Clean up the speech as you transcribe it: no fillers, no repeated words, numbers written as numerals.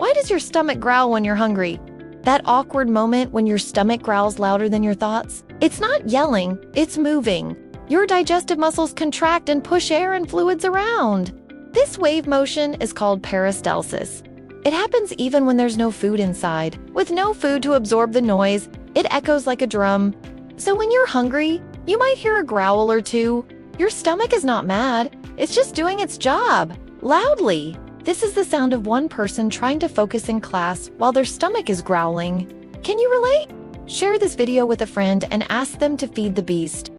Why does your stomach growl when you're hungry? That awkward moment when your stomach growls louder than your thoughts? It's not yelling, it's moving. Your digestive muscles contract and push air and fluids around. This wave motion is called peristalsis. It happens even when there's no food inside. With no food to absorb the noise, it echoes like a drum. So when you're hungry, you might hear a growl or two. Your stomach is not mad, it's just doing its job, loudly. This is the sound of one person trying to focus in class while their stomach is growling. Can you relate? Share this video with a friend and ask them to feed the beast.